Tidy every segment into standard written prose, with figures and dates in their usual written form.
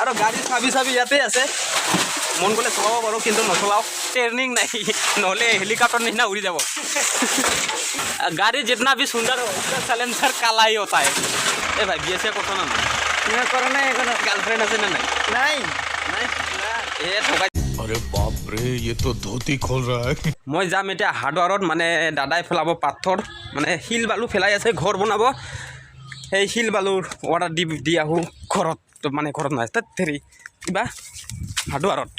আৰু গাড়ী চাবি ইয়াতে আছে মন গ'লে চলাব পাৰোঁ কিন্তু নচলাও ট্ৰেইনিং নাই নহ'লে হেলিকপ্টাৰ নিচিনা উৰি যাব गाड़ी जितना भी सुंदर हो उसका साइलेंसर काला ही होता है ए भाई बी एस ए करतो ना मैं करा नहीं गर्लफ्रेंड আছে না নাই नहीं এ ঠকাই अरे बाप रे ये तो धोती खोल रहा है মই যাম এতিয়া হাৰ্ডৱাৰত মানে দাদাই ফেলাব পাথৰ মানে শিল বালু ফেলাই আছে ঘৰ বনাব সেই শিল বালুৰ অৰ্ডাৰ দি আহোঁ ঘৰত মানে ঘৰত নাই তাত হেৰি কিবা হাৰ্ডৱাৰত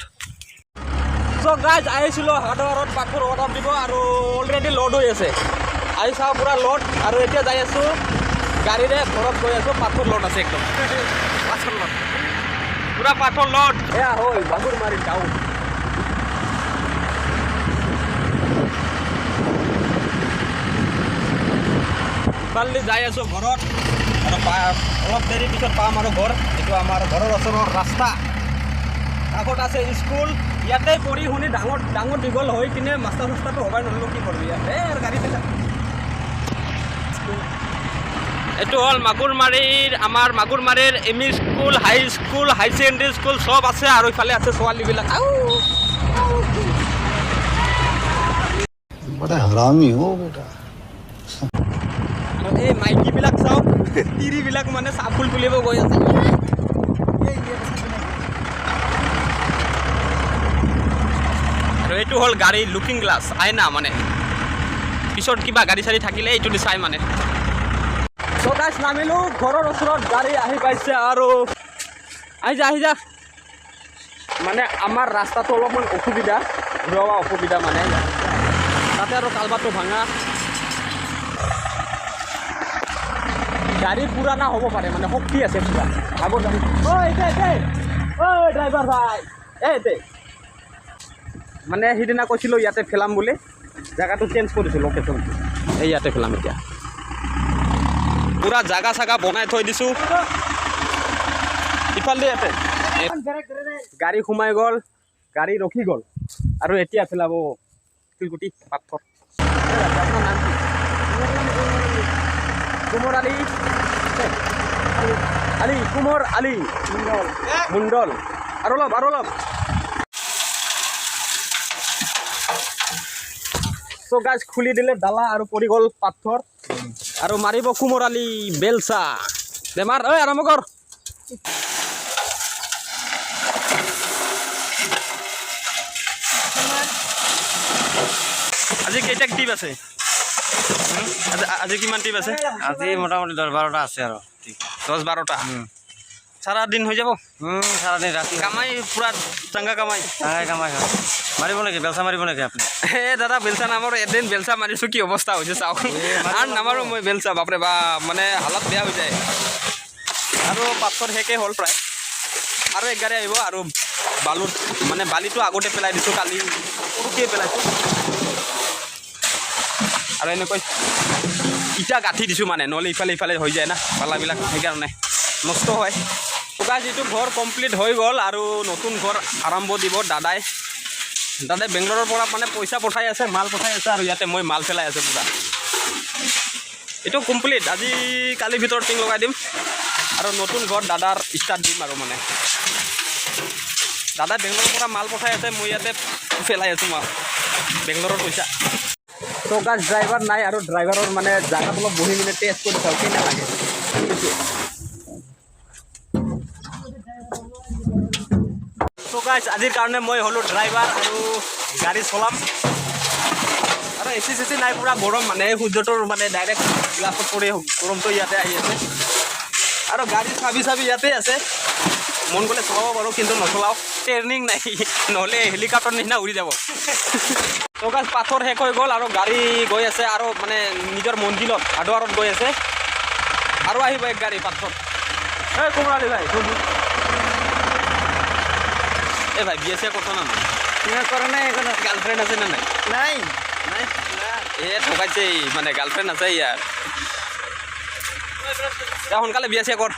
চ' গাইজ আহিছিলোঁ হাৰ্ডৱাৰত পাথৰ অৰ্ডাৰ দিব আৰু অলৰেডি লোড হৈ আছে আহি চাওঁ পূৰা লোড আৰু এতিয়া যাই আছোঁ গাড়ীৰে ঘৰত গৈ আছোঁ পাথৰ লোড আছে একদম পাথৰ লোড পূৰা পাথৰ লোড এয়া হ'ল বাগুৰমাৰী টাউন ইফালে যাই আছোঁ ঘৰত আৰু অলপ দেৰি পিছত পাম আৰু ঘৰ এইটো আমাৰ ঘৰৰ ওচৰৰ ৰাস্তা আগত আছে স্কুল ইয়াতে পঢ়ি শুনি ডাঙৰ দীঘল হৈ কিনে মাষ্টাৰ চাষ্টাৰটো হ'বাই নহ'লেও কি কৰিবি ইয়াতে আৰু গাড়ী পেলাই এইটো হ'ল মাগুৰমাৰীৰ আমাৰ মাগুৰমাৰীৰ এম ই স্কুল হাই ছেকেণ্ডেৰী স্কুল চব আছে আৰু ইফালে আছে ছোৱালীবিলাক बड़ा हरामी हो बेटा এই মাইকীবিলাক চাওক তিৰিবিলাক মানে চাফুল তুলিব গৈ আছে আৰু এইটো হ'ল গাড়ী লুকিং গ্লাছ আইনা মানে পিছত কিবা গাড়ী চাড়ী থাকিলে এইটো দি চাই মানে চকাইছ নামিলোঁ ঘৰৰ ওচৰত গাড়ী আহি পাইছে আৰু আহি যা মানে আমাৰ ৰাস্তাটো অলপমান অসুবিধা ঘূৰাব অসুবিধা মানে তাতে আৰু কালবাৰটো ভাঙা গাড়ী পুৰাণা হ'ব পাৰে মানে শক্তি আছে পুৰা আগৰ গাড়ী ঐ ড্ৰাইভাৰ ভাই এই মানে সিদিনা কৈছিলোঁ ইয়াতে ফেলাম বুলি জেগাটো চেঞ্জ কৰিছোঁ লোকেশ্যনটো এই ইয়াতে ফেলাম এতিয়া পুৰা জাগা চাগা বনাই থৈ দিছোঁ ইফালে ইয়াতে গাড়ী সোমাই গ'ল গাড়ী ৰখি গ'ল আৰু এতিয়া ফেলাব শিলগুটি পাথৰ কুমৰ আলি মুণ্ডল আৰু অলপ চ' গাছ খুলি দিলে ডালা আৰু পৰি গ'ল পাথৰ আৰু মাৰিব কুমৰ আলি বেলচা বেমাৰ ঐ আৰম্ভ কৰ আজি কেইটা টিপ আছে আজি কিমান টিপ আছে আজি মোটামুটি 10-12টা আছে আৰু 10-12টা সারা দিন হৈ যাব সারাদিন রাতি কামাই পুরা চাঙ্গা কামাই হয় মারিব নাকি বেলচা মারিব নাকি আপনি দাদা বেলচা নামাৰো এদিন বেলচা মাৰিছোঁ কি অৱস্থা হৈছে চাওক আৰু নামাৰো মই বেলচা বাপৰে বা মানে হালত বেয়া হৈ যায় আৰু পাথৰ শেষে হ'ল প্ৰায় আৰু এক গাড়ী আহিব আৰু বালুৰ মানে বালিটো আগতে পেলাই দিছোঁ কালি সৰুকৈ পেলাইছোঁ আৰু এনেকৈ ইটা গাঁঠি দিছোঁ মানে নহ'লে ইফালে হৈ যায় না বালাবিলাক সেইকাৰণে নষ্ট হয় গাইজ যিটো ঘৰ কমপ্লিট হৈ গ'ল আৰু নতুন ঘৰ আৰম্ভ দিব দাদাই বেংগলোৰৰ পৰা মানে পইচা পঠাই আছে মাল পঠাই আছে আৰু ইয়াতে মই মাল পেলাই আছে পুৰা এইটো কমপ্লিট আজি কালিৰ ভিতৰত টিং লগাই দিম আৰু নতুন ঘৰ দাদাৰ ষ্টাৰ্ট দিম আৰু মানে দাদাই বেংগলোৰৰ পৰা মাল পঠাই আছে মই ইয়াতে পেলাই আছোঁ মই বেংগলোৰৰ পইচা তো গাইজ ড্ৰাইভাৰ নাই আৰু ড্ৰাইভাৰৰ মানে জাগাত অলপ বহি মিনে টেষ্ট কৰি চাওঁ কেনে লাগে তো গাইজ আজিৰ কাৰণে মই হ'লোঁ ড্ৰাইভাৰ আৰু গাড়ী চলাম আৰু এ চি নাই পুৰা গৰম মানে সূৰ্যটোৰ মানে ডাইৰেক্ট গ্লাছত পৰি গৰমটো ইয়াতে আহি আছে আৰু গাড়ী চাবি ইয়াতে আছে মন গ'লে চলাব পাৰোঁ কিন্তু নচলাও ট্ৰেইনিং নাই নহ'লে হেলিকপ্টাৰ নিচিনা উৰি যাব তো গাইজ পাথৰ শেষ হৈ গ'ল আৰু গাড়ী গৈ আছে আৰু মানে নিজৰ মন্দিৰত হাৰ্ডৱাৰত গৈ আছে আৰু আহিব এক গাড়ী পাথৰ এই কোমৰালি ভাই এ ভাই বি এস এ করতো না করা নাই গার্লফ্রেন্ড আছে না নাই নাই এ ঠকাইছে মানে গার্লফ্রেন্ড আছে ইয়ার সোনকালে বি এস এ কর